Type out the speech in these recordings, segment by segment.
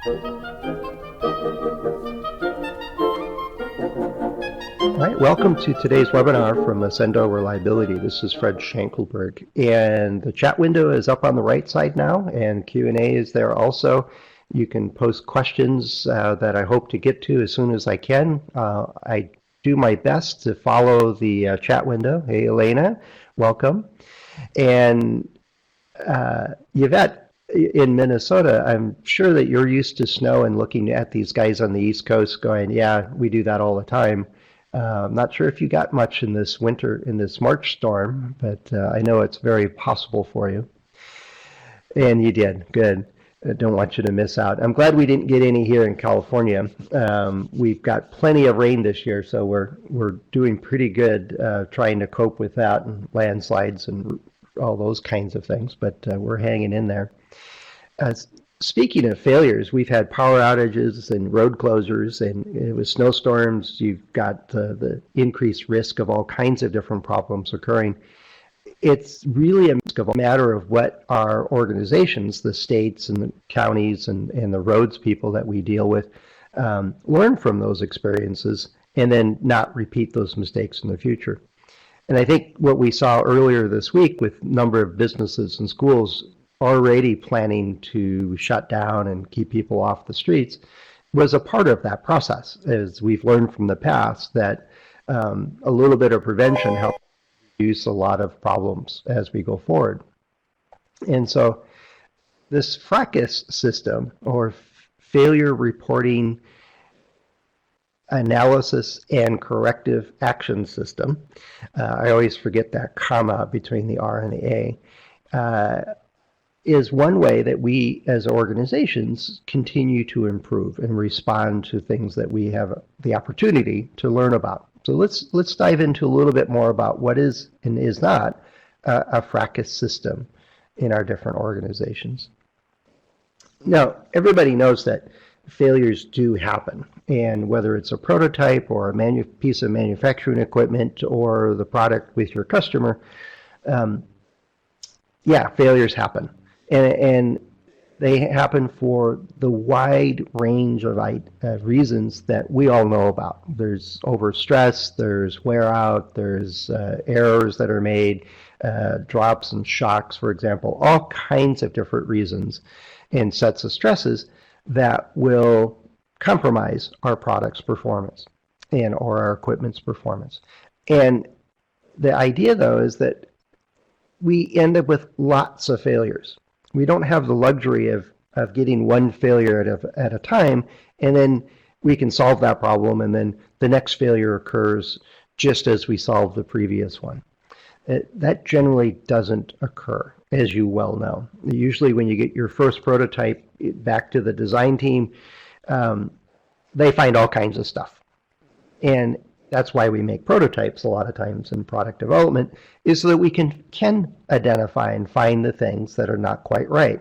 All right, welcome to today's webinar from Ascendo Reliability. This is Fred Schenkelberg, and the chat window is up on the right side now, and Q&A is there also. You can post questions that I hope to get to as soon as I can. I do my best to follow the chat window. Hey, Elena, welcome. And Yvette, in Minnesota, I'm sure that you're used to snow and looking at these guys on the East Coast going, yeah, we do that all the time. I'm not sure if you got much in this winter, in this March storm, but I know it's very possible for you. And you did, good. I don't want you to miss out. I'm glad we didn't get any here in California. We've got plenty of rain this year, so we're doing pretty good trying to cope with that and landslides and all those kinds of things, but we're hanging in there. Speaking of failures, we've had power outages and road closures, and with snowstorms, you've got the increased risk of all kinds of different problems occurring. It's really a matter of what our organizations, the states and the counties and the roads people that we deal with, learn from those experiences and then not repeat those mistakes in the future. And I think what we saw earlier this week with a number of businesses and schools already planning to shut down and keep people off the streets was a part of that process, as we've learned from the past that a little bit of prevention helps reduce a lot of problems as we go forward. And so this FRACAS system, or failure reporting analysis and corrective action system, I always forget that comma between the R and the A, is one way that we as organizations continue to improve and respond to things that we have the opportunity to learn about. So let's dive into a little bit more about what is and is not a FRACAS system in our different organizations. Now, everybody knows that failures do happen, and whether it's a prototype or a piece of manufacturing equipment or the product with your customer, yeah, failures happen. And they happen for the wide range of reasons that we all know about. There's overstress, there's wear out, there's errors that are made, drops and shocks, for example, all kinds of different reasons and sets of stresses that will compromise our product's performance or our equipment's performance. And the idea, though, is that we end up with lots of failures. We don't have the luxury of getting one failure at a time, and then we can solve that problem, and then the next failure occurs just as we solve the previous one. That generally doesn't occur, as you well know. Usually when you get your first prototype back to the design team, they find all kinds of stuff. And that's why we make prototypes a lot of times in product development, is so that we can identify and find the things that are not quite right.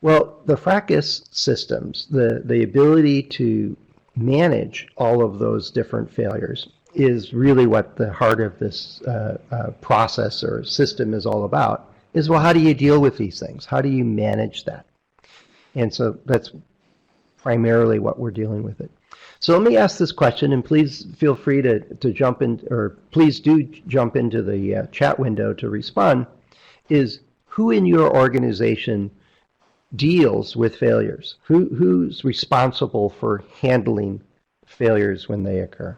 Well, the FRACAS systems, the ability to manage all of those different failures, is really what the heart of this process or system is all about, is, well, how do you deal with these things? How do you manage that? And so that's primarily what we're dealing with it. So let me ask this question, and please feel free to jump in, or please do jump into the chat window to respond, is who in your organization deals with failures? Who's responsible for handling failures when they occur?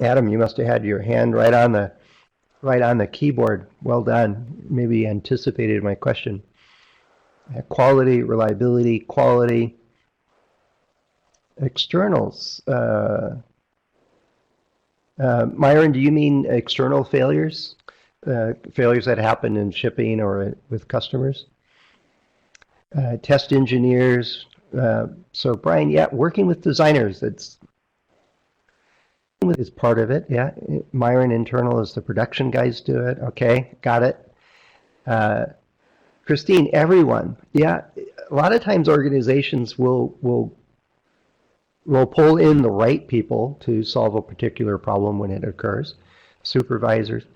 Adam, you must have had your hand right on the keyboard. Well done. Maybe you anticipated my question. Quality, reliability, quality, externals. Myron, do you mean external failures? Failures that happen in shipping or with customers? Test engineers. So Brian, yeah, working with designers, is part of it. Yeah, Myron, internal, is the production guys do it. Okay, got it. Christine, everyone. Yeah, a lot of times organizations will pull in the right people to solve a particular problem when it occurs. Supervisors,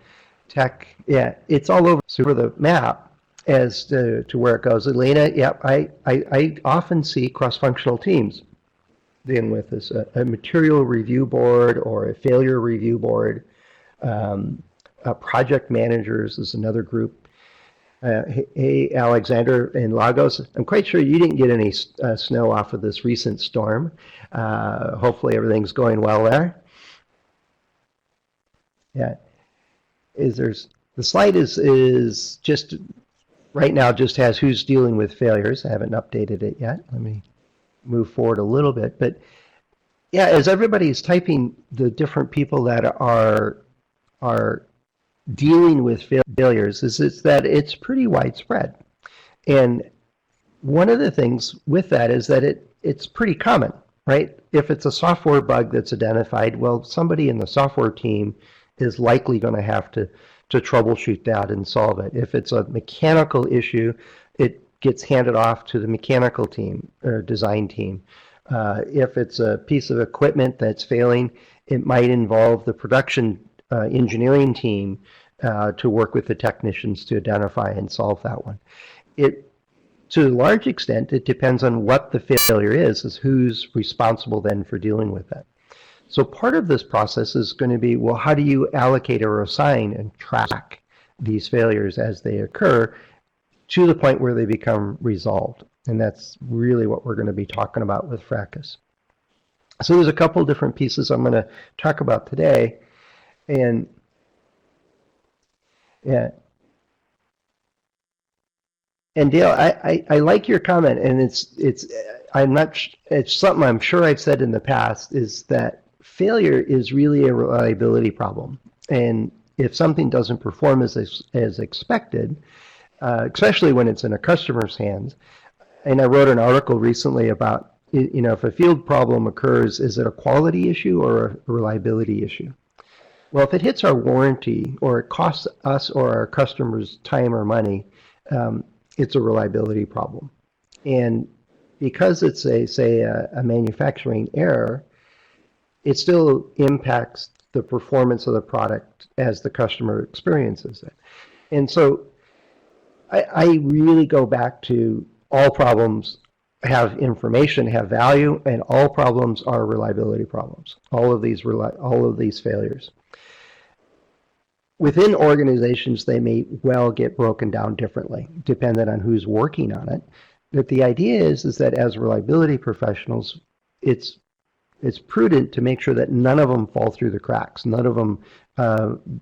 tech, yeah, it's all over the map. as to where it goes. Elena, yeah, I often see cross-functional teams dealing with this, a material review board or a failure review board. Project managers is another group. Hey, Alexander in Lagos, I'm quite sure you didn't get any snow off of this recent storm. Hopefully everything's going well there. Yeah, the slide is just right now just has who's dealing with failures. I haven't updated it yet. Let me move forward a little bit. But yeah, as everybody's typing, the different people that are dealing with failures is that it's pretty widespread. And one of the things with that is that it's pretty common, right? If it's a software bug that's identified, well, somebody in the software team is likely going to have to troubleshoot that and solve it. If it's a mechanical issue, it gets handed off to the mechanical team or design team. If it's a piece of equipment that's failing, it might involve the production engineering team to work with the technicians to identify and solve that one. To a large extent, it depends on what the failure is who's responsible then for dealing with that. So part of this process is going to be, well, how do you allocate or assign and track these failures as they occur to the point where they become resolved? And that's really what we're going to be talking about with FRACAS. So there's a couple different pieces I'm going to talk about today. And yeah. And Dale, I like your comment, and it's something I'm sure I've said in the past, is that failure is really a reliability problem. And if something doesn't perform as expected, especially when it's in a customer's hands, and I wrote an article recently about, if a field problem occurs, is it a quality issue or a reliability issue? Well, if it hits our warranty or it costs us or our customers time or money, it's a reliability problem. And because it's a manufacturing error, it still impacts the performance of the product as the customer experiences it. And so I really go back to all problems have information, have value, and all problems are reliability problems. All of these failures. Within organizations, they may well get broken down differently, depending on who's working on it. But the idea is that as reliability professionals, it's prudent to make sure that none of them fall through the cracks. None of them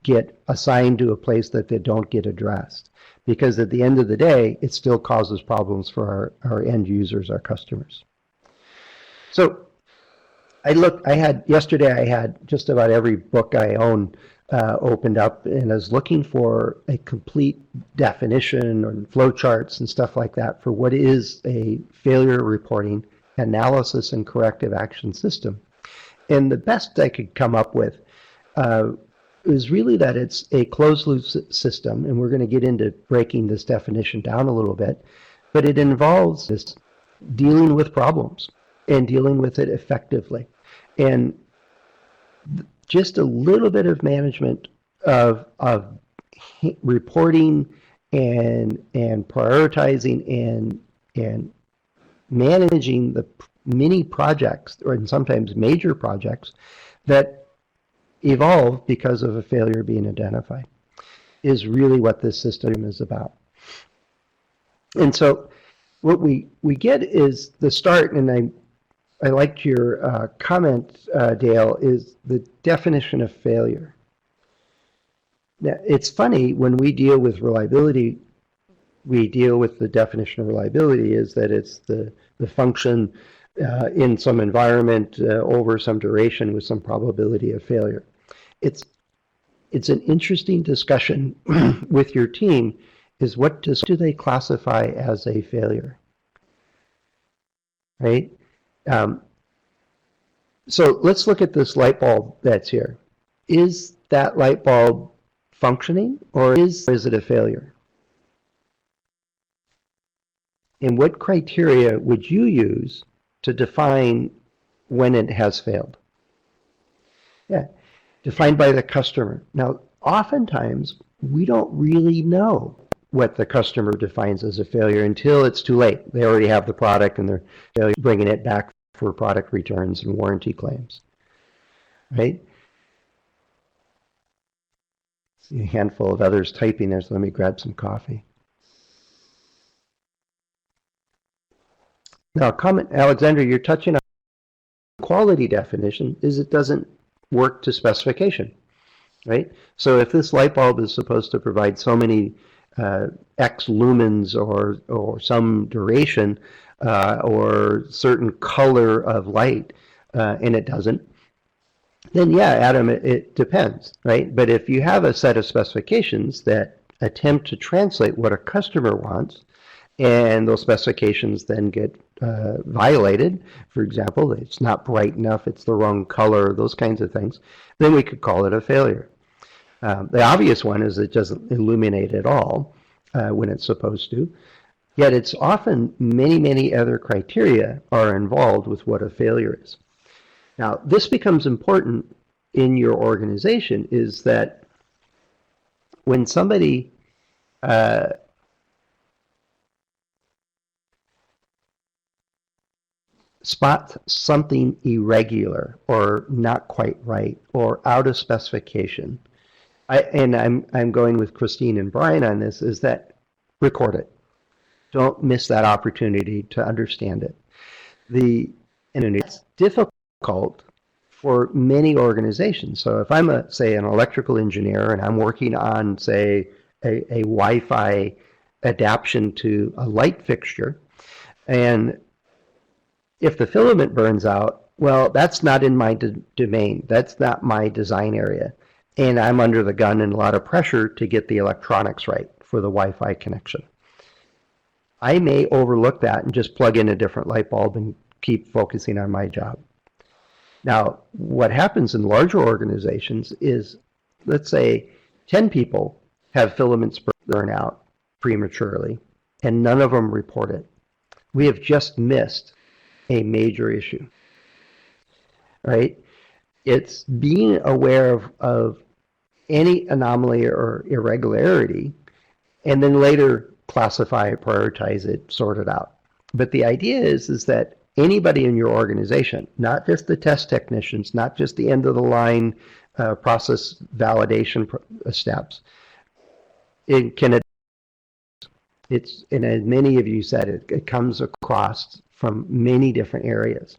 get assigned to a place that they don't get addressed. Because at the end of the day, it still causes problems for our end users, our customers. So yesterday I had just about every book I own opened up, and I was looking for a complete definition or flowcharts and stuff like that for what is a failure reporting, analysis, and corrective action system. And the best I could come up with is really that it's a closed-loop system, and we're going to get into breaking this definition down a little bit, but it involves this dealing with problems and dealing with it effectively. And just a little bit of management of reporting and prioritizing and managing the mini projects, or sometimes major projects, that evolve because of a failure being identified, is really what this system is about. And so what we get is the start, and I liked your comment, Dale, is the definition of failure. Now, it's funny, when we deal with reliability, we deal with the definition of reliability is that it's the function in some environment over some duration with some probability of failure. It's an interesting discussion with your team, is what do they classify as a failure, right? So let's look at this light bulb that's here. Is that light bulb functioning, or is it a failure? And what criteria would you use to define when it has failed? Yeah, defined by the customer. Now, oftentimes, we don't really know what the customer defines as a failure until it's too late. They already have the product and they're bringing it back for product returns and warranty claims, right? See a handful of others typing there, so let me grab some coffee. Now, comment, Alexander, you're touching on quality definition is it doesn't work to specification, right? So if this light bulb is supposed to provide so many X lumens or some duration or certain color of light, and it doesn't, then yeah, Adam, it depends, right? But if you have a set of specifications that attempt to translate what a customer wants, and those specifications then get violated, for example, it's not bright enough, it's the wrong color, those kinds of things, then we could call it a failure. The obvious one is it doesn't illuminate at all when it's supposed to, yet it's often many other criteria are involved with what a failure is. Now, this becomes important in your organization is that when somebody spots something irregular or not quite right or out of specification, I'm going with Christine and Brian on this, is that record it. Don't miss that opportunity to understand it. And it's difficult for many organizations. So if I'm say an electrical engineer and I'm working on, say, a Wi-Fi adaptation to a light fixture, and if the filament burns out, well, that's not in my domain. That's not my design area. And I'm under the gun and a lot of pressure to get the electronics right for the Wi-Fi connection. I may overlook that and just plug in a different light bulb and keep focusing on my job. Now, what happens in larger organizations is, let's say 10 people have filaments burn out prematurely, and none of them report it. We have just missed a major issue, right? It's being aware of any anomaly or irregularity, and then later classify it, prioritize it, sort it out. But the idea is that anybody in your organization, not just the test technicians, not just the end of the line process validation steps, and as many of you said, it comes across from many different areas.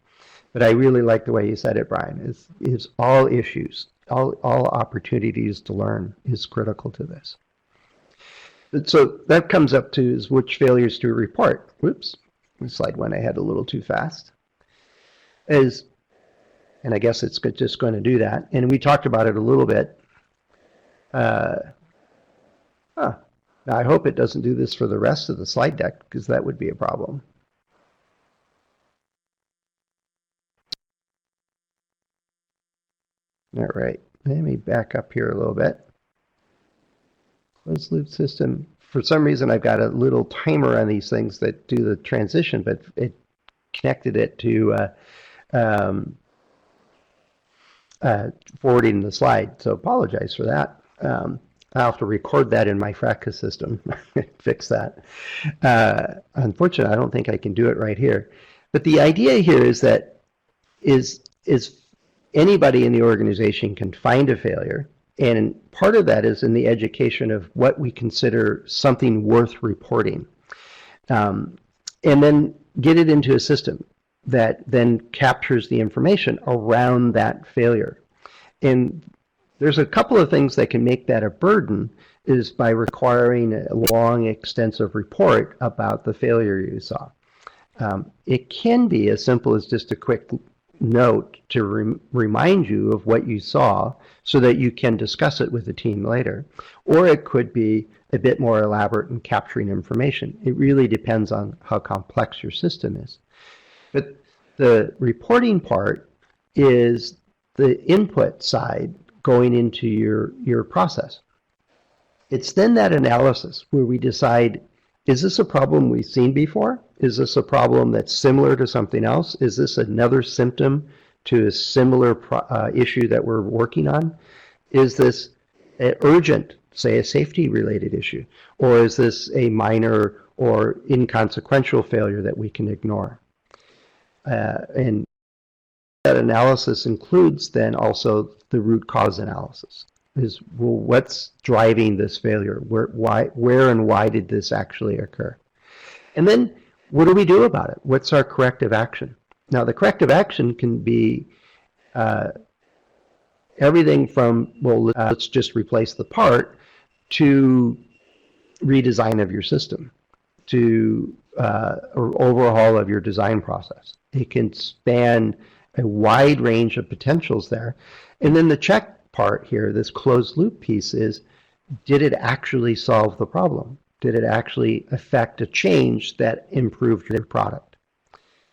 But I really like the way you said it, Brian, is all issues, all opportunities to learn is critical to this. So that comes up to is which failures to report. Whoops, the slide went ahead a little too fast. And I guess it's just going to do that. And we talked about it a little bit. Now I hope it doesn't do this for the rest of the slide deck, because that would be a problem. All right, let me back up here a little bit. Closed loop system. For some reason, I've got a little timer on these things that do the transition, but it connected it to forwarding the slide. So apologize for that. I'll have to record that in my FRACAS system, fix that. Unfortunately, I don't think I can do it right here. But the idea here is that is anybody in the organization can find a failure, and part of that is in the education of what we consider something worth reporting, and then get it into a system that then captures the information around that failure. And there's a couple of things that can make that a burden, is by requiring a long, extensive report about the failure you saw. It can be as simple as just a quick note to remind you of what you saw so that you can discuss it with the team later. Or it could be a bit more elaborate in capturing information. It really depends on how complex your system is. But the reporting part is the input side going into your process. It's then that analysis where we decide, is this a problem we've seen before? Is this a problem that's similar to something else? Is this another symptom to a similar issue that we're working on? Is this urgent say, a safety-related issue? Or is this a minor or inconsequential failure that we can ignore? And that analysis includes then also the root cause analysis. Is, well, what's driving this failure? Where and why did this actually occur? And then what do we do about it? What's our corrective action? Now, the corrective action can be everything from, well, let's just replace the part, to redesign of your system, to or overhaul of your design process. It can span a wide range of potentials there. And then the check part here, this closed loop piece, is, did it actually solve the problem? Did it actually affect a change that improved your product?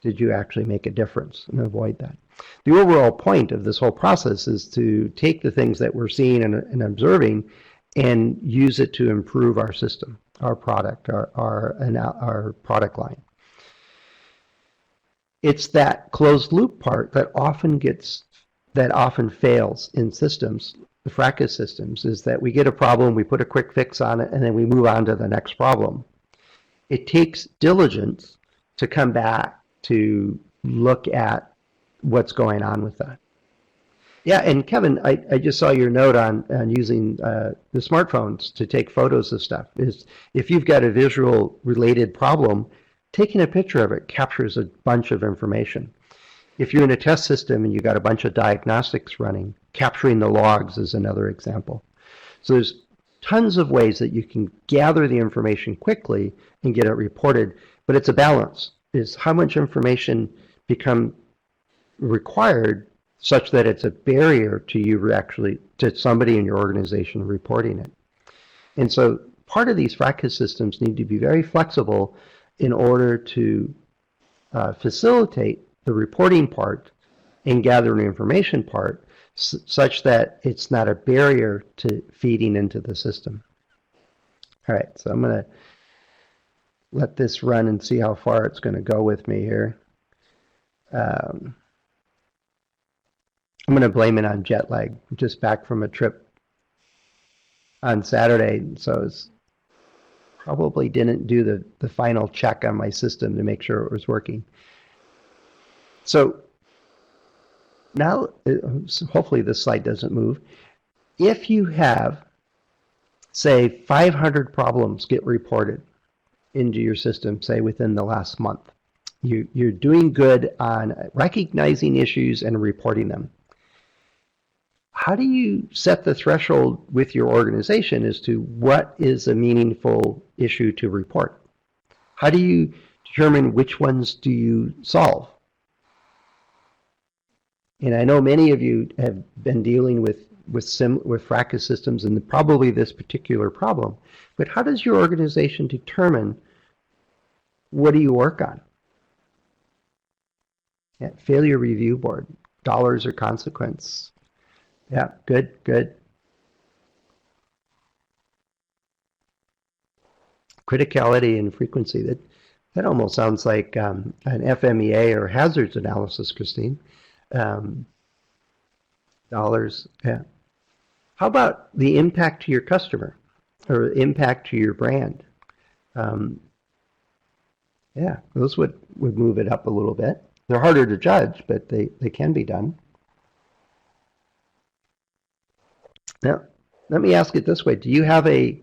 Did you actually make a difference and avoid that? The overall point of this whole process is to take the things that we're seeing and observing and use it to improve our system, our product, our product line. It's that closed loop part that often fails in systems, the FRACAS systems, is that we get a problem, we put a quick fix on it, and then we move on to the next problem. It takes diligence to come back to look at what's going on with that. Yeah, and Kevin, I just saw your note on using the smartphones to take photos of stuff. Is, if you've got a visual related problem, taking a picture of it captures a bunch of information. If you're in a test system and you've got a bunch of diagnostics running, capturing the logs is another example. So there's tons of ways that you can gather the information quickly and get it reported, but it's a balance. Is how much information become required such that it's a barrier to you actually, to somebody in your organization reporting it. And so part of these FRACAS systems need to be very flexible in order to facilitate the reporting part and gathering information part such that it's not a barrier to feeding into the system. All right, so I'm going to let this run and see how far it's going to go with me here. I'm going to blame it on jet lag. I'm just back from a trip on Saturday, so it's probably didn't do the final check on my system to make sure it was working. So now, hopefully this slide doesn't move. If you have, say, 500 problems get reported into your system, say within the last month, you're doing good on recognizing issues and reporting them. How do you set the threshold with your organization as to what is a meaningful issue to report? How do you determine which ones do you solve? And I know many of you have been dealing with FRACAS systems and probably this particular problem, but how does your organization determine what do you work on? Yeah, failure review board, dollars or consequence. Yeah, good, good. Criticality and frequency, that almost sounds like an FMEA or hazards analysis, Christine. Dollars, yeah. How about the impact to your customer or impact to your brand? Yeah, those would move it up a little bit. They're harder to judge, but they can be done. Now, let me ask it this way. Do you have a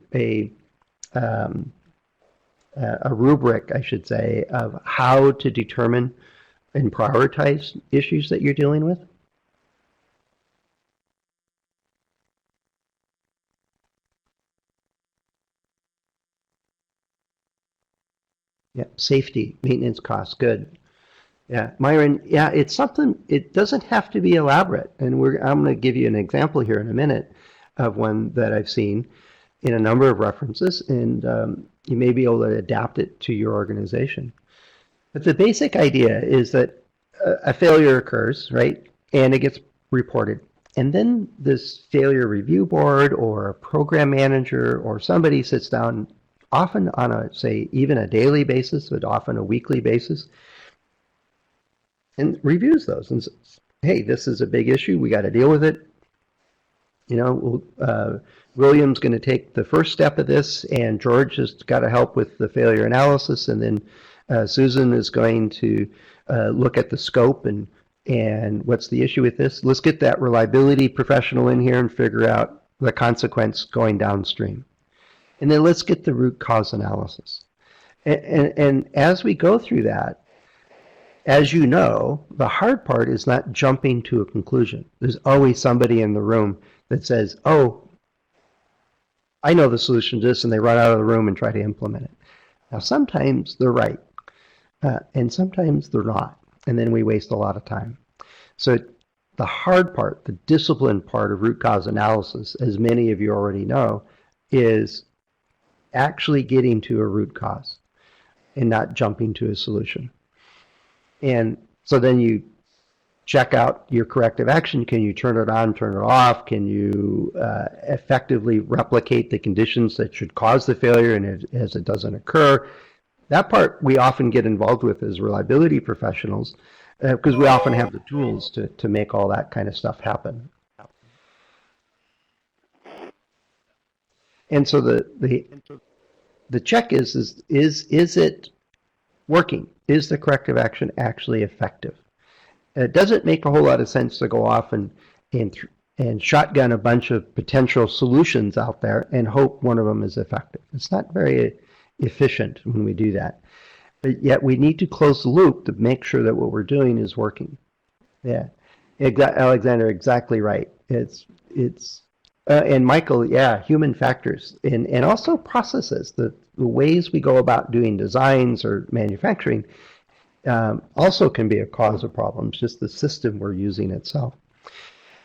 rubric, I should say, of how to determine and prioritize issues that you're dealing with? Yeah, safety, maintenance costs, good. Yeah, Myron, yeah, it's something, it doesn't have to be elaborate. And I'm going to give you an example here in a minute of one that I've seen in a number of references, and you may be able to adapt it to your organization. But the basic idea is that a failure occurs, right? And it gets reported. And then this failure review board or a program manager or somebody sits down, often on a, say, even a daily basis, but often a weekly basis, and reviews those and says, hey, this is a big issue, we got to deal with it. You know, William's going to take the first step of this, and George has got to help with the failure analysis, and then Susan is going to look at the scope and what's the issue with this. Let's get that reliability professional in here and figure out the consequence going downstream. And then let's get the root cause analysis. And as we go through that, as you know, the hard part is not jumping to a conclusion. There's always somebody in the room that says, oh, I know the solution to this, and they run out of the room and try to implement it. Now, sometimes they're right, and sometimes they're not, and then we waste a lot of time. So the hard part, the discipline part of root cause analysis, as many of you already know, is actually getting to a root cause and not jumping to a solution. And so then you check out your corrective action. Can you turn it on, turn it off? Can you effectively replicate the conditions that should cause the failure and as it doesn't occur? That part we often get involved with as reliability professionals because we often have the tools to make all that kind of stuff happen. And so the check is it working? Is the corrective action actually effective? It doesn't make a whole lot of sense to go off and shotgun a bunch of potential solutions out there and hope one of them is effective. It's not very efficient when we do that. But yet we need to close the loop to make sure that what we're doing is working. Yeah, Alexander, exactly right. And Michael, yeah, human factors and also processes, the ways we go about doing designs or manufacturing also can be a cause of problems, just the system we're using itself.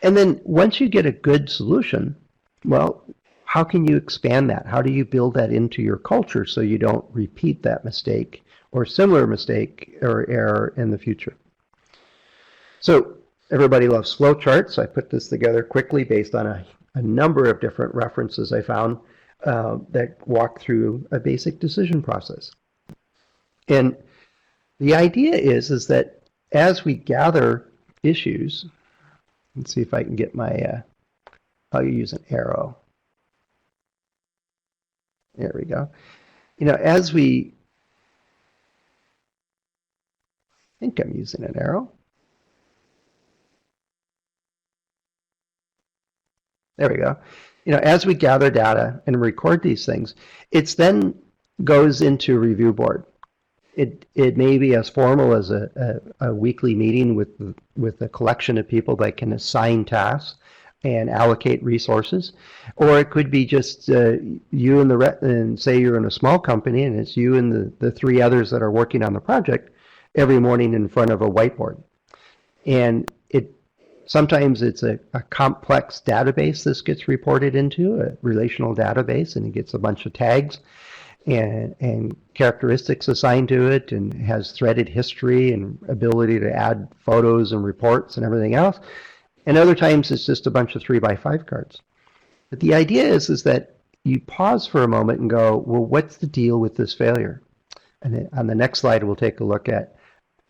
And then once you get a good solution, well, how can you expand that? How do you build that into your culture so you don't repeat that mistake or similar mistake or error in the future? So everybody loves flow charts. I put this together quickly based on a number of different references I found that walk through a basic decision process. And the idea is that as we gather issues, let's see if I can get my, I'll use an arrow. There we go. You know, as we, I think I'm using an arrow. There we go. You know, as we gather data and record these things, it's then goes into a review board. It may be as formal as a weekly meeting with a collection of people that can assign tasks and allocate resources, or it could be just you and say you're in a small company and it's you and the three others that are working on the project every morning in front of a whiteboard. And sometimes it's a complex database this gets reported into, a relational database, and it gets a bunch of tags and characteristics assigned to it and has threaded history and ability to add photos and reports and everything else. And other times it's just a bunch of 3x5 cards. But the idea is that you pause for a moment and go, well, what's the deal with this failure? And then on the next slide, we'll take a look at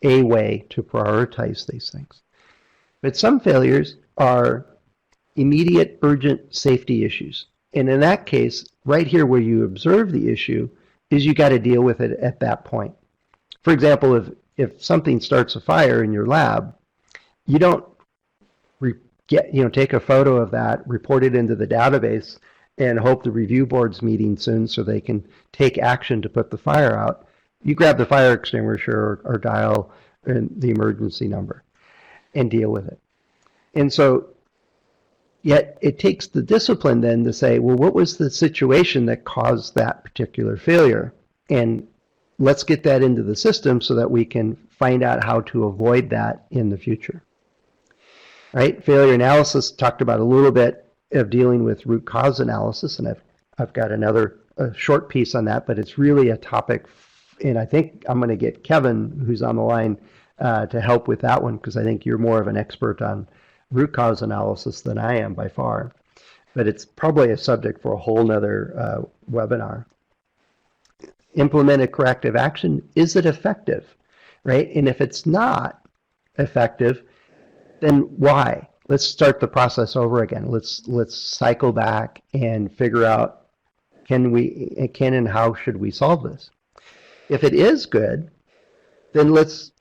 a way to prioritize these things. But some failures are immediate, urgent safety issues. And in that case, right here where you observe the issue is you got to deal with it at that point. For example, if something starts a fire in your lab, you don't take a photo of that, report it into the database, and hope the review board's meeting soon so they can take action to put the fire out. You grab the fire extinguisher or dial the emergency number and deal with it. And so yet it takes the discipline then to say, well, what was the situation that caused that particular failure? And let's get that into the system so that we can find out how to avoid that in the future. Right? Failure analysis talked about a little bit of dealing with root cause analysis, and I've got another short piece on that, but it's really a topic, and I think I'm going to get Kevin, who's on the line, to help with that one, because I think you're more of an expert on root cause analysis than I am by far. But it's probably a subject for a whole nother webinar. Implemented corrective action, is it effective? Right? And if it's not effective, then why? let's start the process over again. Let's cycle back and figure out can and how should we solve this? If it is good, then let's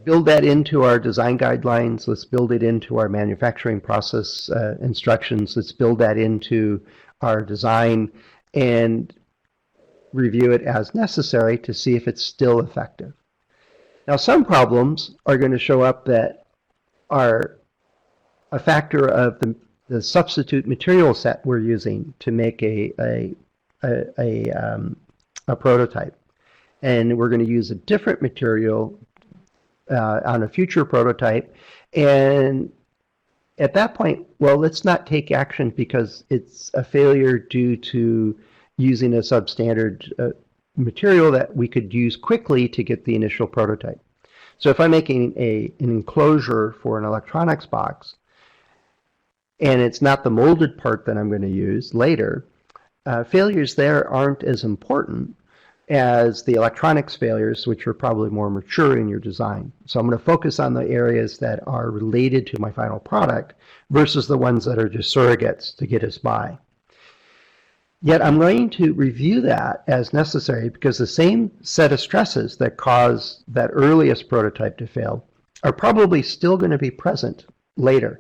build that into our design guidelines. Let's build it into our manufacturing process instructions. Let's build that into our design and review it as necessary to see if it's still effective. Now, some problems are going to show up that are a factor of the substitute material set we're using to make a prototype. And we're going to use a different material on a future prototype. And at that point, well, let's not take action because it's a failure due to using a substandard material that we could use quickly to get the initial prototype. So if I'm making an enclosure for an electronics box, and it's not the molded part that I'm going to use later, failures there aren't as important as the electronics failures, which are probably more mature in your design. So I'm going to focus on the areas that are related to my final product versus the ones that are just surrogates to get us by. Yet I'm going to review that as necessary because the same set of stresses that cause that earliest prototype to fail are probably still going to be present later.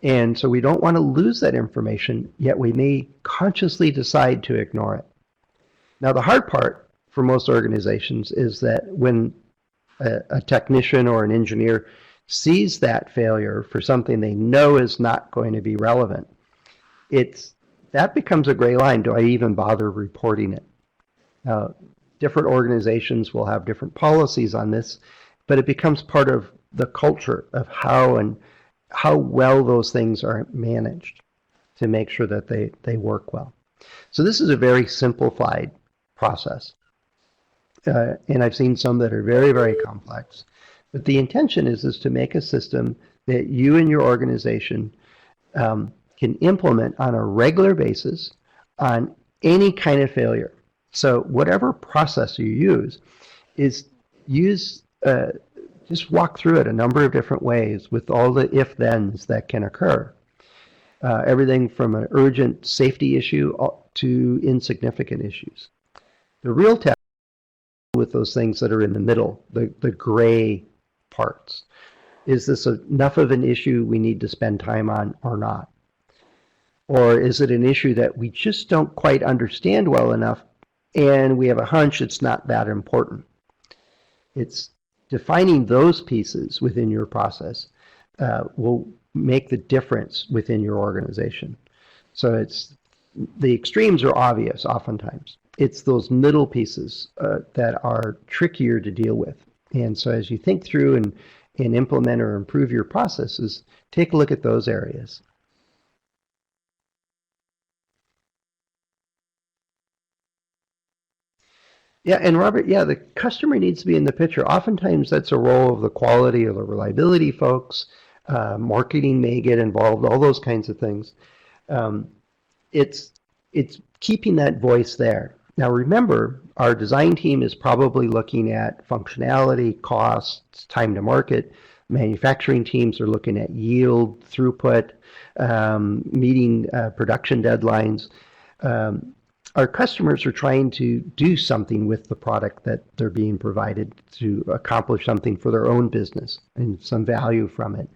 And so we don't want to lose that information, yet we may consciously decide to ignore it. Now, the hard part for most organizations is that when a technician or an engineer sees that failure for something they know is not going to be relevant, that becomes a gray line. Do I even bother reporting it? Now, different organizations will have different policies on this, but it becomes part of the culture of how well those things are managed to make sure that they work well. So this is a very simplified process. And I've seen some that are very, very complex. But the intention is to make a system that you and your organization can implement on a regular basis on any kind of failure. So whatever process you use, just walk through it a number of different ways with all the if-thens that can occur. Everything from an urgent safety issue to insignificant issues. The real test with those things that are in the middle, the gray parts. Is this enough of an issue we need to spend time on or not? Or is it an issue that we just don't quite understand well enough and we have a hunch it's not that important? It's defining those pieces within your process will make the difference within your organization. So the extremes are obvious oftentimes. It's those middle pieces that are trickier to deal with. And so as you think through and implement or improve your processes, take a look at those areas. Yeah, and Robert, the customer needs to be in the picture. Oftentimes that's a role of the quality or the reliability folks. Marketing may get involved, all those kinds of things. It's keeping that voice there. Now remember, our design team is probably looking at functionality, costs, time to market. Manufacturing teams are looking at yield, throughput, meeting production deadlines. Our customers are trying to do something with the product that they're being provided to accomplish something for their own business and some value from it.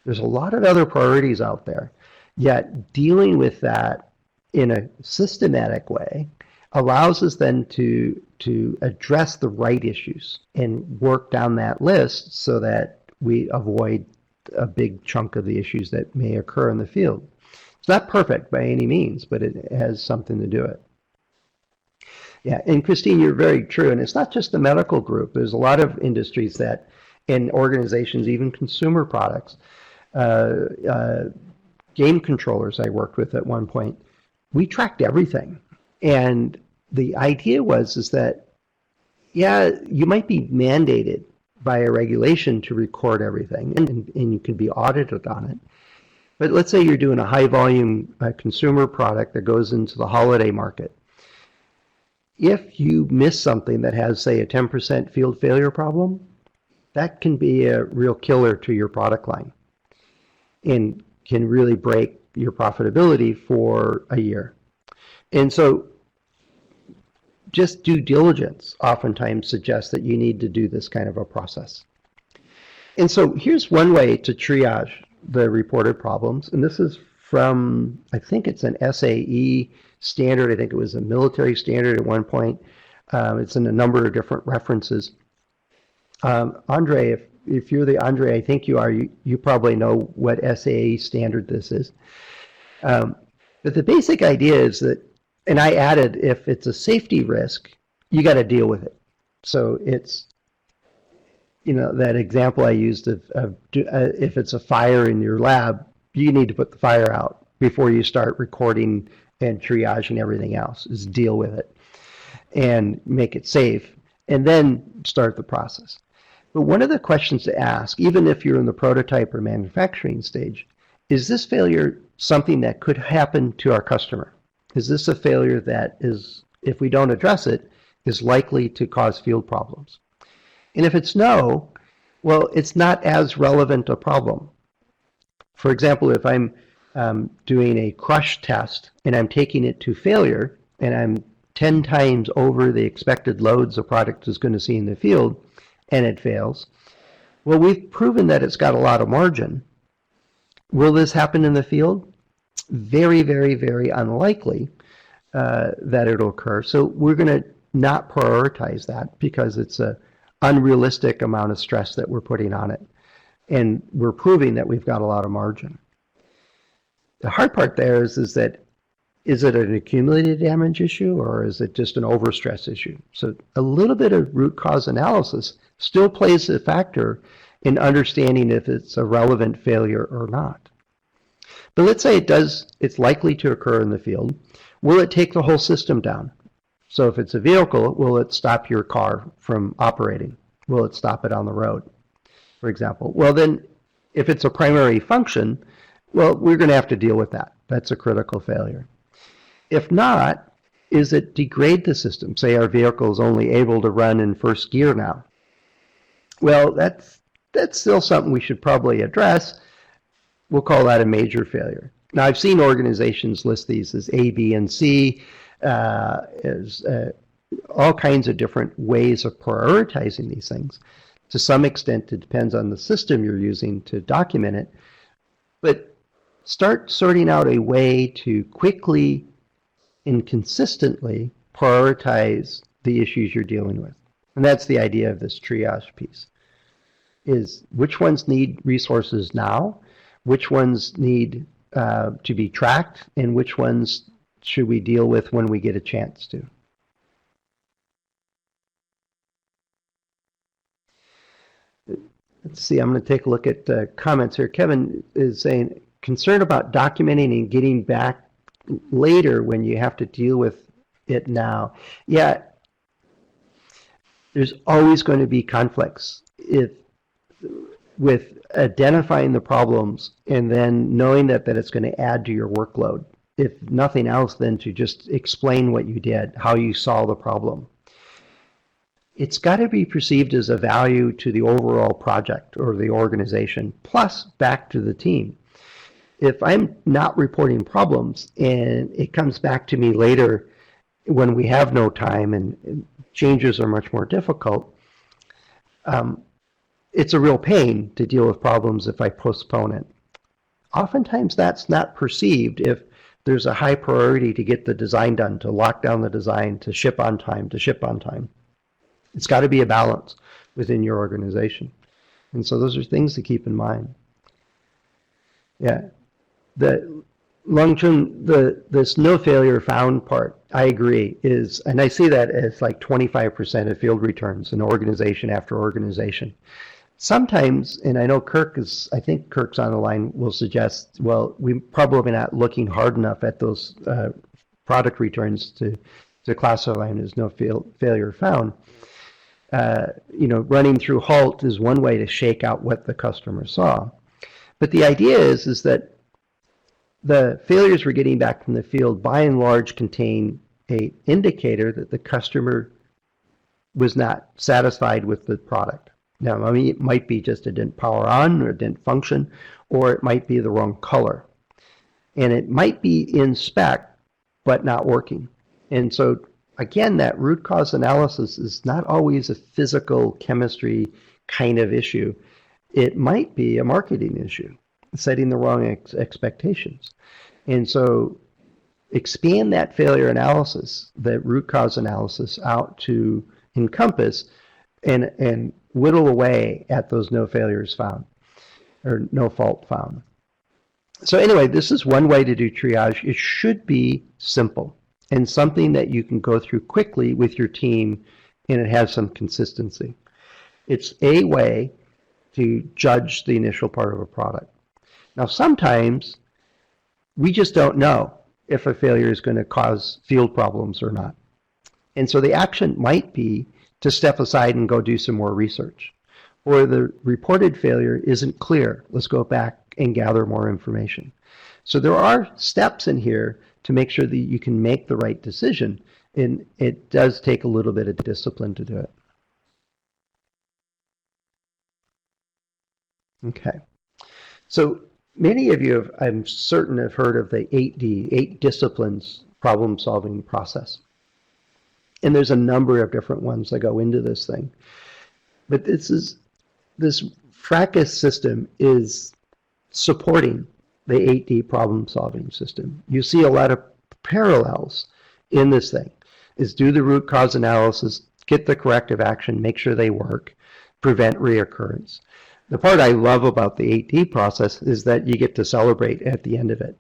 There's a lot of other priorities out there, yet dealing with that in a systematic way allows us then to address the right issues and work down that list so that we avoid a big chunk of the issues that may occur in the field. It's not perfect by any means, but it has something to do it. Yeah, and Christine, you're very true. And it's not just the medical group. There's a lot of industries that, and organizations, even consumer products, game controllers I worked with at one point, we tracked everything. And the idea is that, you might be mandated by a regulation to record everything, and you can be audited on it. But let's say you're doing a high volume consumer product that goes into the holiday market. If you miss something that has, say, a 10% field failure problem, that can be a real killer to your product line. and can really break your profitability for a year. And so just due diligence oftentimes suggests that you need to do this kind of a process. And so here's one way to triage the reported problems. And this is from, I think it's an SAE standard. I think it was a military standard at one point. It's in a number of different references. Andre, if you're the Andre, I think you are, you probably know what SAE standard this is. But the basic idea is that, and I added, if it's a safety risk, you got to deal with it. So it's, you know, that example I used of if it's a fire in your lab, you need to put the fire out before you start recording and triaging everything else. Is deal with it and make it safe, and then start the process. But one of the questions to ask, even if you're in the prototype or manufacturing stage, is this failure something that could happen to our customer? Is this a failure that is, if we don't address it, is likely to cause field problems? And if it's no, well, it's not as relevant a problem. For example, if I'm doing a crush test and I'm taking it to failure and I'm 10 times over the expected loads a product is going to see in the field and it fails, well, we've proven that it's got a lot of margin. Will this happen in the field? Very, very, very unlikely that it'll occur. So we're going to not prioritize that because it's a unrealistic amount of stress that we're putting on it. And we're proving that we've got a lot of margin. The hard part there is that, is it an accumulated damage issue or is it just an overstress issue? So a little bit of root cause analysis still plays a factor in understanding if it's a relevant failure or not. But let's say it's likely to occur in the field. Will it take the whole system down? So if it's a vehicle, will it stop your car from operating? Will it stop it on the road, for example? Well, then if it's a primary function, well, we're going to have to deal with that. That's a critical failure. If not, is it degrade the system? Say our vehicle is only able to run in first gear now. Well, that's still something we should probably address. We'll call that a major failure. Now, I've seen organizations list these as A, B, and C, as all kinds of different ways of prioritizing these things. To some extent, it depends on the system you're using to document it. But start sorting out a way to quickly and consistently prioritize the issues you're dealing with. And that's the idea of this triage piece, is which ones need resources now, which ones need to be tracked, and which ones should we deal with when we get a chance to. Let's see, I'm going to take a look at comments here. Kevin is saying, concern about documenting and getting back later when you have to deal with it now. Yeah, there's always going to be conflicts with identifying the problems and then knowing that it's going to add to your workload. If nothing else, then to just explain what you did, how you saw the problem. It's got to be perceived as a value to the overall project or the organization, plus back to the team. If I'm not reporting problems and it comes back to me later when we have no time and changes are much more difficult, it's a real pain to deal with problems if I postpone it. Oftentimes that's not perceived if there's a high priority to get the design done, to lock down the design, to ship on time, It's got to be a balance within your organization. And so those are things to keep in mind. Yeah. The long-term, this no failure found part, I agree, is, and I see that as like 25% of field returns in organization after organization. Sometimes, and I know I think Kirk's on the line, will suggest, well, we're probably not looking hard enough at those product returns to classify them as no failure found. Running through HALT is one way to shake out what the customer saw. But the idea is that the failures we're getting back from the field by and large contain an indicator that the customer was not satisfied with the product. Now, I mean, it might be just it didn't power on or it didn't function, or it might be the wrong color. And it might be in spec, but not working. And so, again, that root cause analysis is not always a physical chemistry kind of issue. It might be a marketing issue, setting the wrong expectations. And so expand that failure analysis, that root cause analysis, out to encompass and whittle away at those no failures found or no fault found. So anyway, this is one way to do triage. It should be simple and something that you can go through quickly with your team, and it has some consistency. It's a way to judge the initial part of a product. Now, sometimes we just don't know if a failure is going to cause field problems or not. And so the action might be to step aside and go do some more research. Or the reported failure isn't clear. Let's go back and gather more information. So there are steps in here to make sure that you can make the right decision. And it does take a little bit of discipline to do it. Okay. So many of you have, I'm certain, have heard of the 8D, 8 disciplines problem solving process. And there's a number of different ones that go into this thing. But this FRACAS system is supporting the 8D problem solving system. You see a lot of parallels in this thing. Is do the root cause analysis, get the corrective action, make sure they work, prevent reoccurrence. The part I love about the 8D process is that you get to celebrate at the end of it.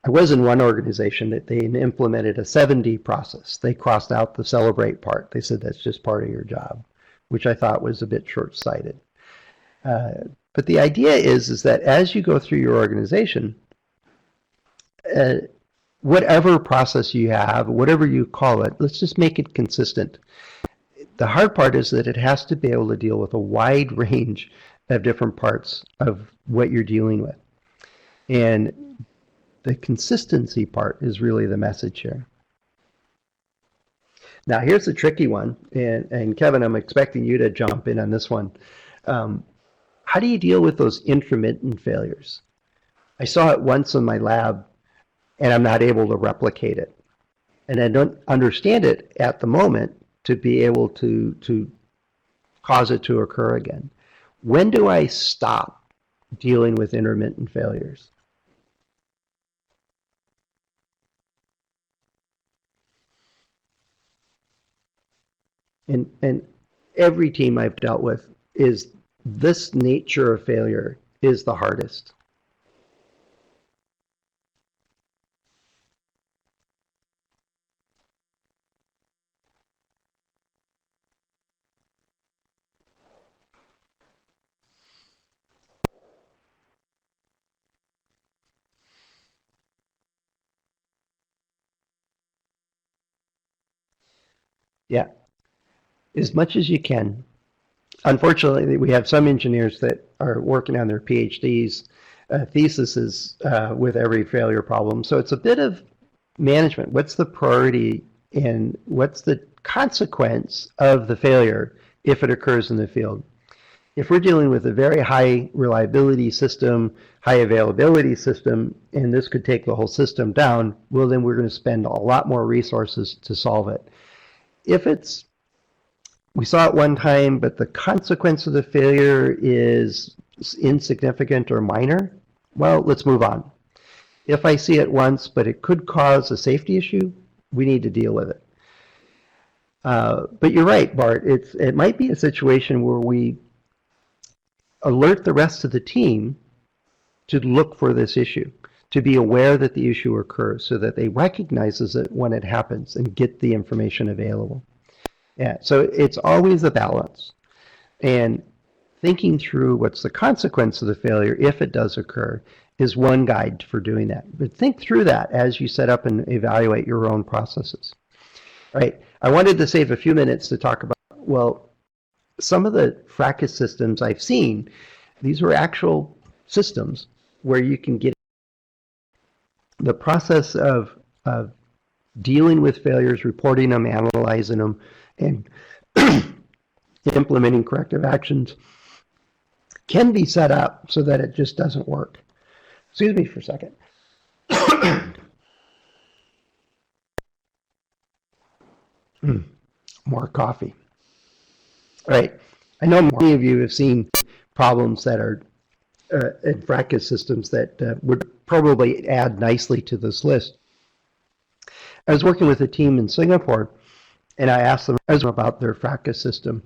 I was in one organization that they implemented a 7D process. They crossed out the celebrate part. They said that's just part of your job, which I thought was a bit short-sighted. But the idea is that as you go through your organization, whatever process you have, whatever you call it, let's just make it consistent. The hard part is that it has to be able to deal with a wide range of different parts of what you're dealing with. And the consistency part is really the message here. Now, here's the tricky one, and Kevin, I'm expecting you to jump in on this one. How do you deal with those intermittent failures? I saw it once in my lab, and I'm not able to replicate it. And I don't understand it at the moment to be able to cause it to occur again. When do I stop dealing with intermittent failures? And every team I've dealt with is this nature of failure is the hardest. Yeah, as much as you can. Unfortunately, we have some engineers that are working on their PhDs, theses with every failure problem. So it's a bit of management. What's the priority and what's the consequence of the failure if it occurs in the field? If we're dealing with a very high reliability system, high availability system, and this could take the whole system down, well, then we're going to spend a lot more resources to solve it. If it's, we saw it one time, but the consequence of the failure is insignificant or minor, well, let's move on. If I see it once, but it could cause a safety issue, we need to deal with it. But you're right, Bart, it might be a situation where we alert the rest of the team to look for this issue, to be aware that the issue occurs so that they recognize it when it happens and get the information available. Yeah, so it's always a balance. And thinking through what's the consequence of the failure if it does occur is one guide for doing that. But think through that as you set up and evaluate your own processes. All right, I wanted to save a few minutes to talk about, well, some of the FRACAS systems I've seen, these were actual systems where you can get the process of dealing with failures, reporting them, analyzing them, and implementing corrective actions can be set up so that it just doesn't work. Excuse me for a second. More coffee. Right. I know many of you have seen problems that are in FRACAS systems that would probably add nicely to this list. I was working with a team in Singapore, and I asked them about their FRACAS system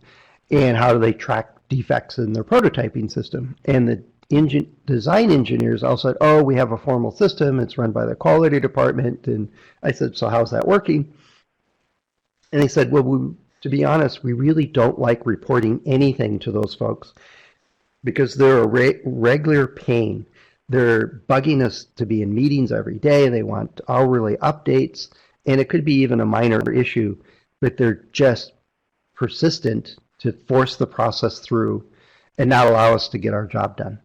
and how do they track defects in their prototyping system. And the design engineers all said, oh, we have a formal system. It's run by the quality department. And I said, so how's that working? And they said, well, to be honest, we really don't like reporting anything to those folks because they're a regular pain. They're bugging us to be in meetings every day. They want hourly updates, and it could be even a minor issue, but they're just persistent to force the process through and not allow us to get our job done.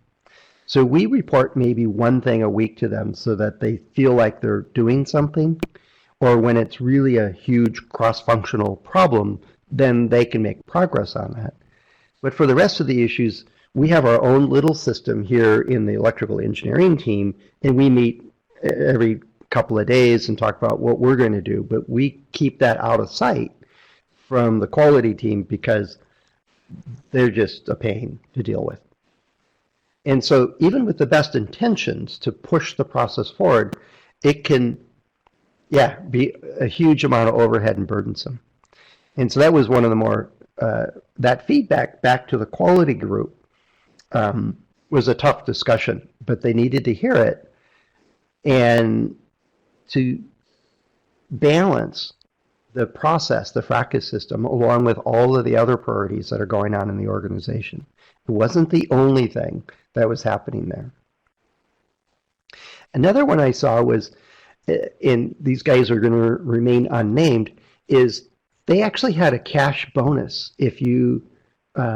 So we report maybe one thing a week to them so that they feel like they're doing something, or when it's really a huge cross-functional problem, then they can make progress on that. But for the rest of the issues, we have our own little system here in the electrical engineering team, and we meet every couple of days and talk about what we're going to do. But we keep that out of sight from the quality team because they're just a pain to deal with. And so even with the best intentions to push the process forward, it can, be a huge amount of overhead and burdensome. And so that was one of the more, that feedback back to the quality group was a tough discussion, but they needed to hear it and to balance the process, the FRACAS system, along with all of the other priorities that are going on in the organization. It wasn't the only thing that was happening there. Another one I saw was, and these guys are going to remain unnamed, is they actually had a cash bonus. If you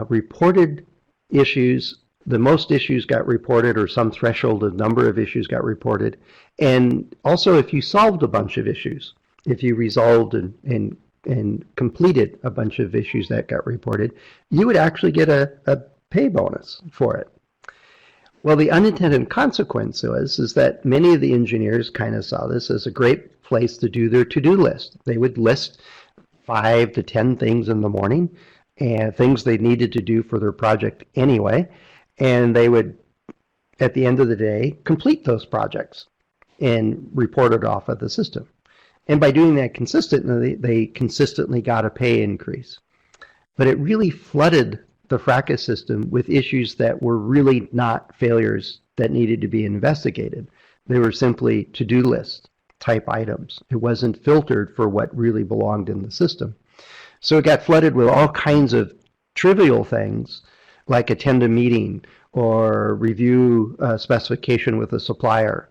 reported issues, the most issues got reported, or some threshold of number of issues got reported. And also if you solved a bunch of issues, if you resolved and completed a bunch of issues that got reported, you would actually get a pay bonus for it. Well, the unintended consequence is that many of the engineers kind of saw this as a great place to do their to-do list. They would list 5 to 10 things in the morning and things they needed to do for their project anyway, and they would, at the end of the day, complete those projects and report it off of the system. And by doing that consistently, they consistently got a pay increase. But it really flooded the FRACAS system with issues that were really not failures that needed to be investigated. They were simply to-do list type items. It wasn't filtered for what really belonged in the system. So it got flooded with all kinds of trivial things like attend a meeting or review a specification with a supplier.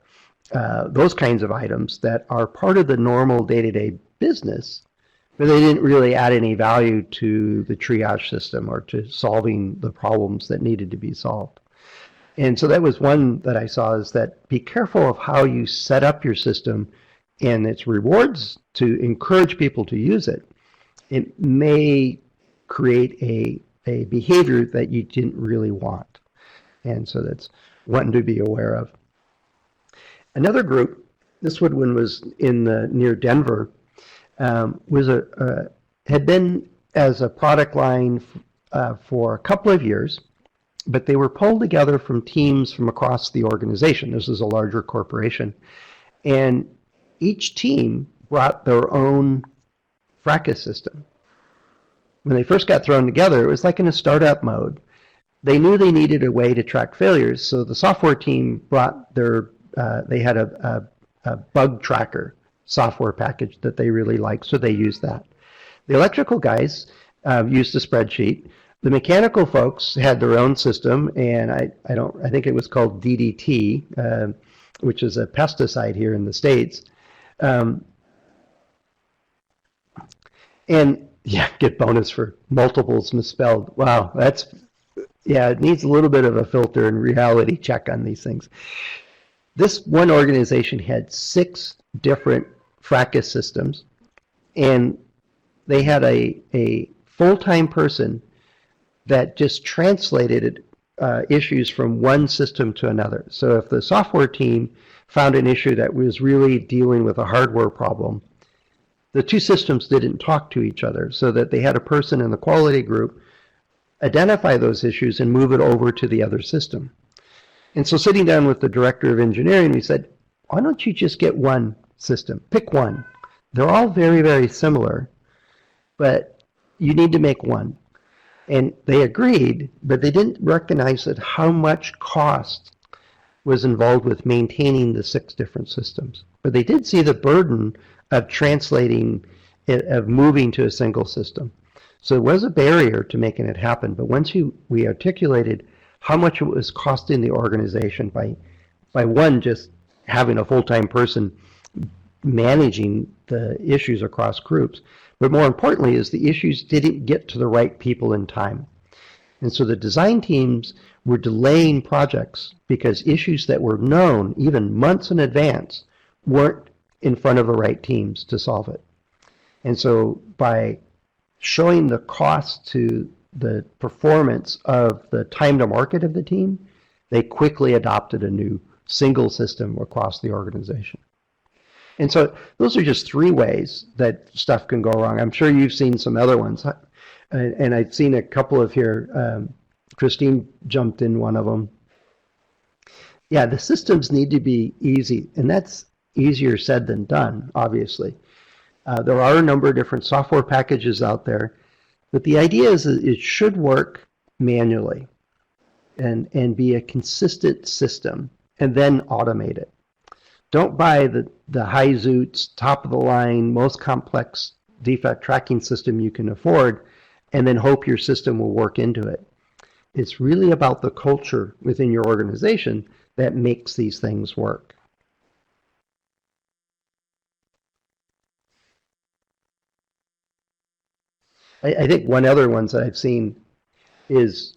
Those kinds of items that are part of the normal day-to-day business, but they didn't really add any value to the triage system or to solving the problems that needed to be solved. And so that was one that I saw, is that be careful of how you set up your system and its rewards to encourage people to use it. It may create a behavior that you didn't really want. And so that's one to be aware of. Another group, this one was in near Denver, had been as a product line for a couple of years, but they were pulled together from teams from across the organization. This is a larger corporation. And each team brought their own FRACAS system. When they first got thrown together, it was like in a startup mode. They knew they needed a way to track failures, so the software team brought their, they had a bug tracker software package that they really liked, so they used that. The electrical guys used a spreadsheet. The mechanical folks had their own system, and I think it was called DDT, which is a pesticide here in the States. And yeah, get bonus for multiples misspelled. Wow, it needs a little bit of a filter and reality check on these things. This one organization had 6 different FRACAS systems, and they had a full-time person that just translated issues from one system to another. So if the software team found an issue that was really dealing with a hardware problem, the two systems didn't talk to each other, so that they had a person in the quality group identify those issues and move it over to the other system. And so sitting down with the director of engineering, we said, why don't you just get one system? Pick one. They're all very, very similar, but you need to make one. And they agreed, but they didn't recognize that how much cost was involved with maintaining the 6 different systems. But they did see the burden of translating, of moving to a single system. So it was a barrier to making it happen. But once we articulated how much it was costing the organization by one, just having a full-time person managing the issues across groups, but more importantly is the issues didn't get to the right people in time. And so the design teams were delaying projects because issues that were known even months in advance weren't in front of the right teams to solve it. And so by showing the cost to the performance of the time to market of the team, they quickly adopted a new single system across the organization. And so those are just 3 ways that stuff can go wrong. I'm sure you've seen some other ones. And I've seen a couple of here. Christine jumped in one of them. Yeah, the systems need to be easy, and that's easier said than done, obviously. There are a number of different software packages out there, but the idea is that it should work manually and be a consistent system, and then automate it. Don't buy the high-zoots, top-of-the-line, most complex defect tracking system you can afford, and then hope your system will work into it. It's really about the culture within your organization that makes these things work. I think one other ones that I've seen is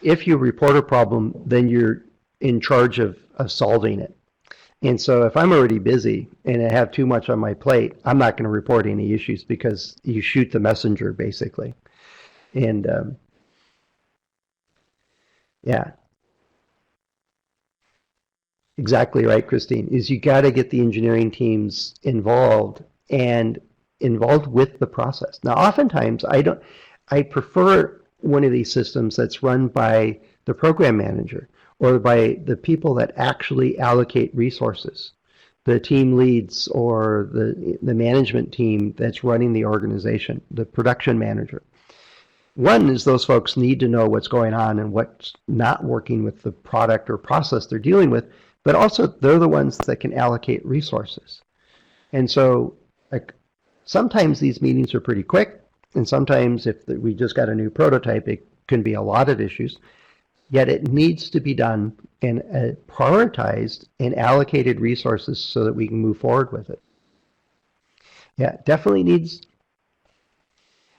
if you report a problem, then you're in charge of solving it. And so if I'm already busy and I have too much on my plate, I'm not going to report any issues because you shoot the messenger, basically. And yeah, exactly right, Christine, is you got to get the engineering teams involved and involved with the process. Now, oftentimes I prefer one of these systems that's run by the program manager or by the people that actually allocate resources, the team leads or the management team that's running the organization, the production manager. One is those folks need to know what's going on and what's not working with the product or process they're dealing with, but also they're the ones that can allocate resources. And so like, sometimes these meetings are pretty quick, and sometimes if we just got a new prototype, it can be a lot of issues. Yet it needs to be done and prioritized and allocated resources so that we can move forward with it. Yeah, definitely needs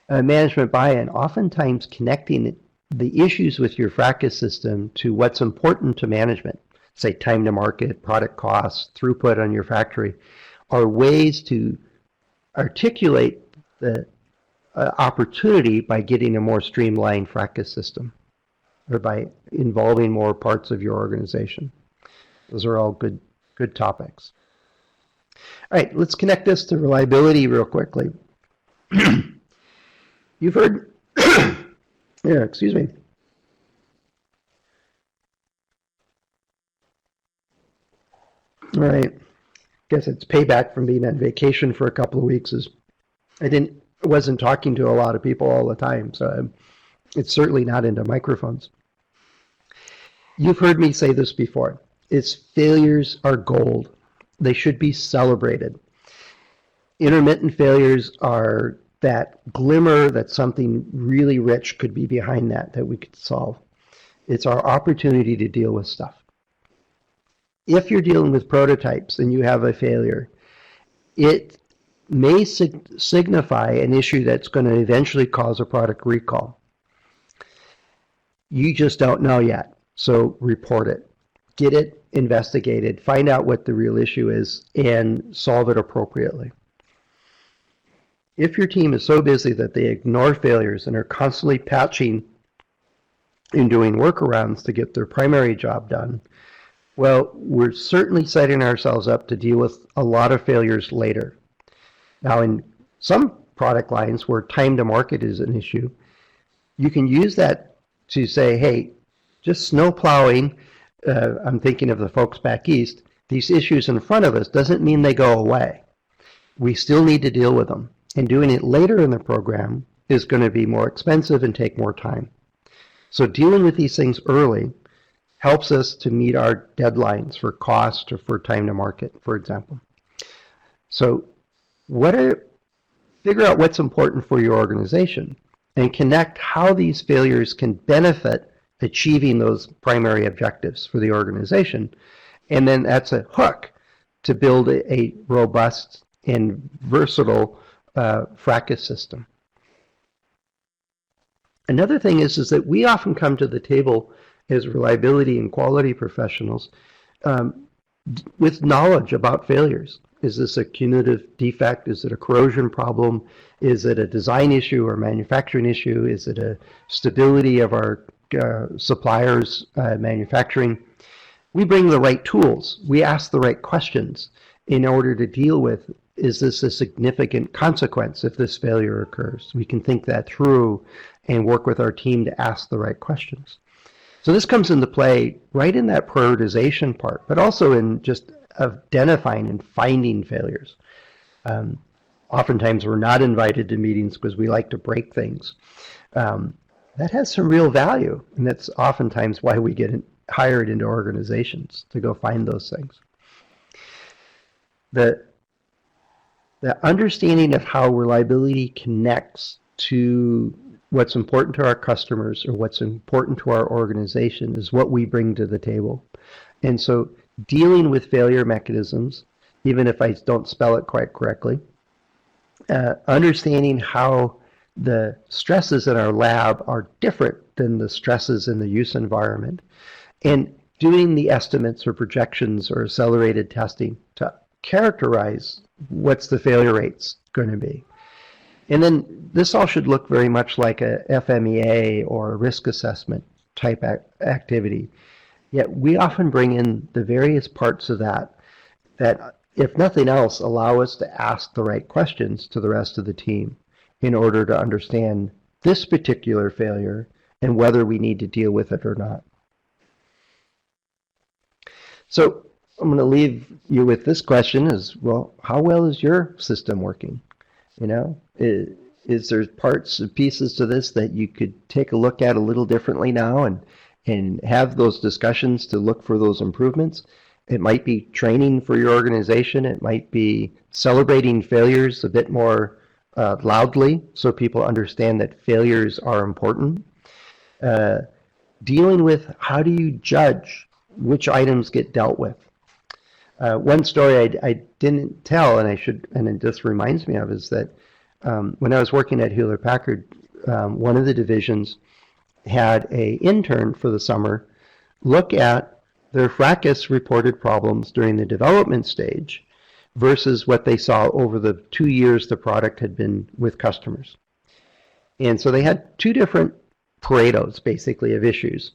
management buy-in. Oftentimes connecting the issues with your FRACAS system to what's important to management, say time to market, product costs, throughput on your factory, are ways to articulate the opportunity by getting a more streamlined FRACAS system or by involving more parts of your organization. Those are all good topics. All right, let's connect this to reliability real quickly. You've heard, yeah, excuse me. All right, guess it's payback from being on vacation for a couple of weeks. Is I wasn't talking to a lot of people all the time, so it's certainly not into microphones. You've heard me say this before. Failures are gold. They should be celebrated. Intermittent failures are that glimmer that something really rich could be behind that we could solve. It's our opportunity to deal with stuff. If you're dealing with prototypes and you have a failure, it may signify an issue that's going to eventually cause a product recall. You just don't know yet, so report it. Get it investigated, find out what the real issue is, and solve it appropriately. If your team is so busy that they ignore failures and are constantly patching in doing workarounds to get their primary job done, well, we're certainly setting ourselves up to deal with a lot of failures later. Now, in some product lines where time to market is an issue, you can use that to say, hey, just snow plowing, I'm thinking of the folks back east, these issues in front of us doesn't mean they go away. We still need to deal with them. And doing it later in the program is going to be more expensive and take more time. So dealing with these things early helps us to meet our deadlines for cost or for time to market, for example. So figure out what's important for your organization and connect how these failures can benefit achieving those primary objectives for the organization. And then that's a hook to build a robust and versatile FRACAS system. Another thing is that we often come to the table as reliability and quality professionals with knowledge about failures. Is this a cumulative defect? Is it a corrosion problem? Is it a design issue or manufacturing issue? Is it a stability of our suppliers' manufacturing? We bring the right tools. We ask the right questions in order to deal with, is this a significant consequence if this failure occurs? We can think that through and work with our team to ask the right questions. So this comes into play right in that prioritization part, but also in just identifying and finding failures. Oftentimes we're not invited to meetings because we like to break things. That has some real value, and that's oftentimes why we get hired into organizations to go find those things. The understanding of how reliability connects to what's important to our customers or what's important to our organization is what we bring to the table. And so dealing with failure mechanisms, even if I don't spell it quite correctly, understanding how the stresses in our lab are different than the stresses in the use environment, and doing the estimates or projections or accelerated testing to characterize what's the failure rates going to be. And then this all should look very much like a FMEA or a risk assessment type activity. Yet we often bring in the various parts of that, if nothing else, allow us to ask the right questions to the rest of the team in order to understand this particular failure and whether we need to deal with it or not. So I'm going to leave you with this question is, well, how well is your system working? You know, is there parts and pieces to this that you could take a look at a little differently now and have those discussions to look for those improvements? It might be training for your organization. It might be celebrating failures a bit more loudly so people understand that failures are important. Dealing with how do you judge which items get dealt with. One story I didn't tell, and I should, and it just reminds me of, is that when I was working at Hewlett-Packard, one of the divisions had an intern for the summer look at their FRACAS reported problems during the development stage versus what they saw over the 2 years the product had been with customers. And so they had two different Paretos, basically, of issues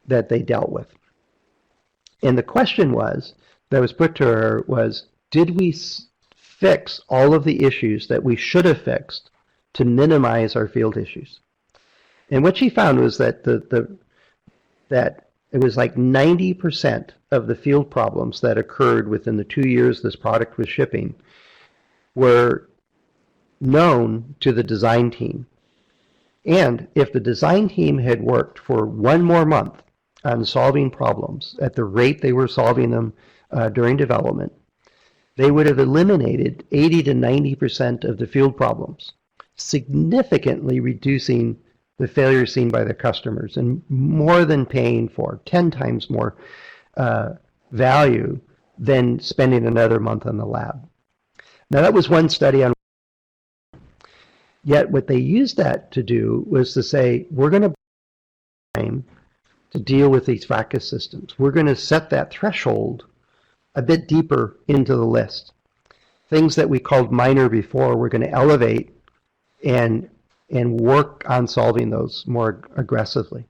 that they dealt with. And the question that was put to her was, did we fix all of the issues that we should have fixed to minimize our field issues? And what she found was that that it was like 90% of the field problems that occurred within the 2 years this product was shipping were known to the design team. And if the design team had worked for one more month on solving problems at the rate they were solving them during development, they would have eliminated 80 to 90% of the field problems, significantly reducing the failures seen by the customers and more than paying for 10 times more value than spending another month on the lab. Now that was one study on. Yet what they used that to do was to say, we're going to time to deal with these FRACAS systems. We're going to set that threshold a bit deeper into the list. Things that we called minor before, we're going to elevate and work on solving those more aggressively.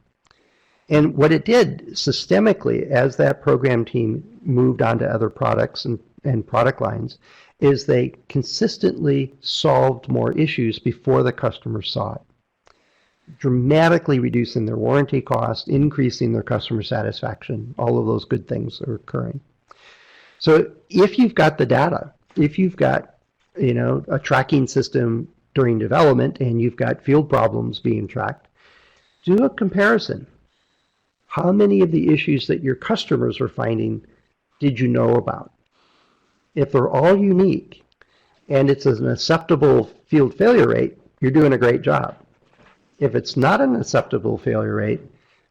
And what it did systemically as that program team moved on to other products and product lines is they consistently solved more issues before the customer saw it, dramatically reducing their warranty cost, increasing their customer satisfaction. All of those good things are occurring. So if you've got the data, if you've got, a tracking system during development and you've got field problems being tracked, do a comparison. How many of the issues that your customers are finding did you know about? If they're all unique and it's an acceptable field failure rate, you're doing a great job. If it's not an acceptable failure rate,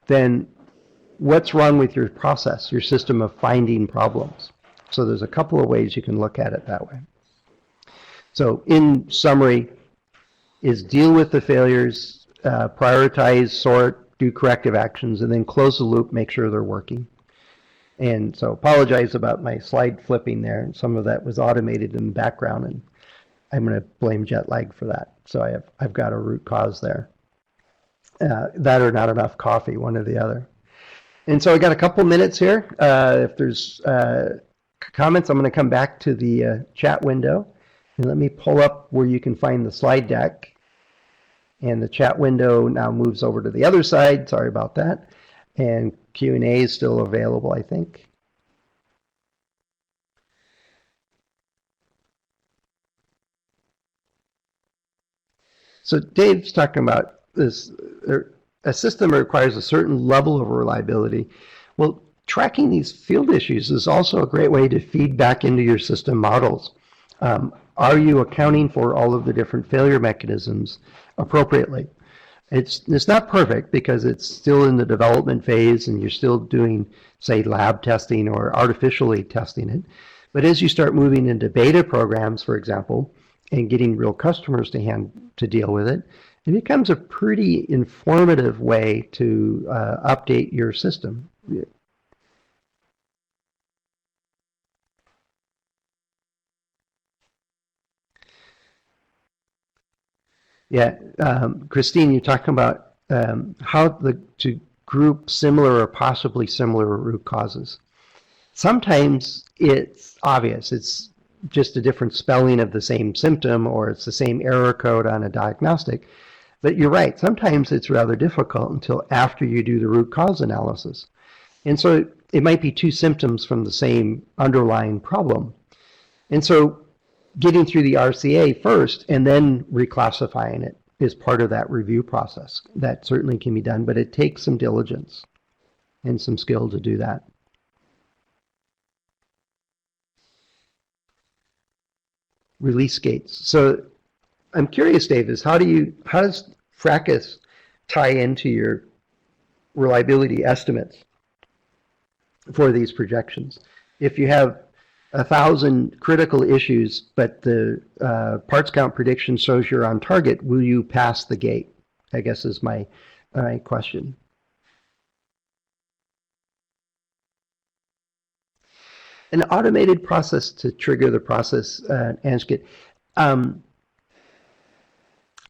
then what's wrong with your process, your system of finding problems? So there's a couple of ways you can look at it that way. So in summary, is deal with the failures, prioritize, sort, do corrective actions, and then close the loop, make sure they're working. And so apologize about my slide flipping there. Some of that was automated in the background, and I'm going to blame jet lag for that. So I've got a root cause there. That or not enough coffee, one or the other. And so I got a couple minutes here. If there's comments, I'm going to come back to the chat window. And let me pull up where you can find the slide deck. And the chat window now moves over to the other side. Sorry about that. And Q&A is still available, I think. So Dave's talking about this, a system requires a certain level of reliability. Well, tracking these field issues is also a great way to feed back into your system models. Are you accounting for all of the different failure mechanisms appropriately? It's not perfect because it's still in the development phase and you're still doing, say, lab testing or artificially testing it. But as you start moving into beta programs, for example, and getting real customers to deal with it, it becomes a pretty informative way to update your system. Yeah, Christine, you're talking about how to group similar or possibly similar root causes. Sometimes it's obvious. It's just a different spelling of the same symptom, or it's the same error code on a diagnostic. But you're right. Sometimes it's rather difficult until after you do the root cause analysis. And so it might be two symptoms from the same underlying problem. And so getting through the RCA first and then reclassifying it is part of that review process. That certainly can be done, but it takes some diligence and some skill to do that. Release gates. So I'm curious, Dave, is how does FRACAS tie into your reliability estimates for these projections? If you have 1,000 critical issues, but the parts count prediction shows you're on target, will you pass the gate? I guess is my question. An automated process to trigger the process Ansket.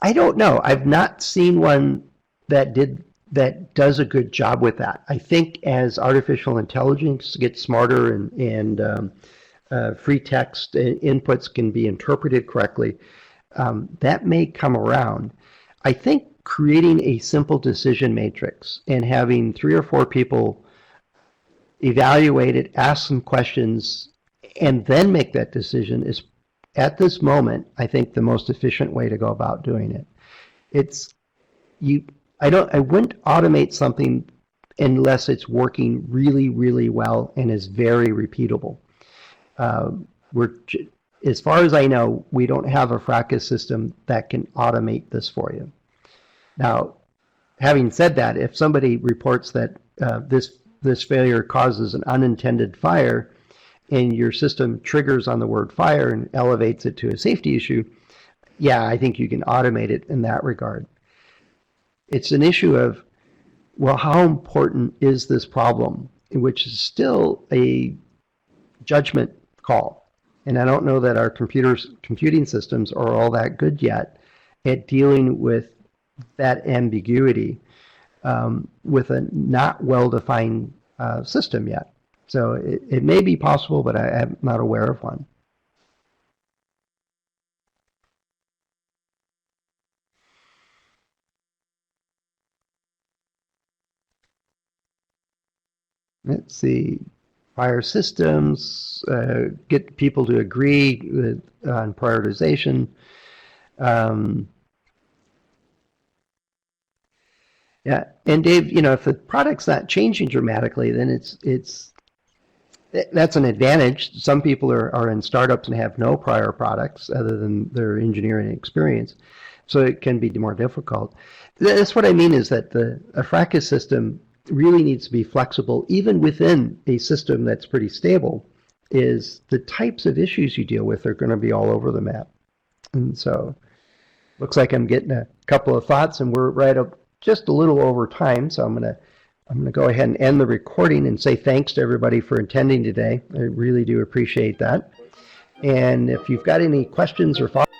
I don't know. I've not seen one that does a good job with that. I think as artificial intelligence gets smarter and free text inputs can be interpreted correctly, that may come around. I think creating a simple decision matrix and having 3 or 4 people evaluate it, ask some questions, and then make that decision is, at this moment, I think the most efficient way to go about doing it. I wouldn't automate something unless it's working really, really well and is very repeatable. As far as I know, we don't have a FRACAS system that can automate this for you. Now, having said that, if somebody reports that this failure causes an unintended fire and your system triggers on the word fire and elevates it to a safety issue, yeah, I think you can automate it in that regard. It's an issue of, well, how important is this problem, which is still a judgment call. And I don't know that our computing systems are all that good yet at dealing with that ambiguity. with a not well-defined system yet. So it may be possible, but I'm not aware of one. Let's see. Fire systems, get people to agree on prioritization. Yeah, and Dave, if the product's not changing dramatically, then that's an advantage. Some people are in startups and have no prior products other than their engineering experience, so it can be more difficult. That's what I mean is that a FRACAS system really needs to be flexible, even within a system that's pretty stable. Is the types of issues you deal with are going to be all over the map, and so looks like I'm getting a couple of thoughts, and we're right up just a little over time, so I'm gonna go ahead and end the recording and say thanks to everybody for attending today. I really do appreciate that. And if you've got any questions or thoughts,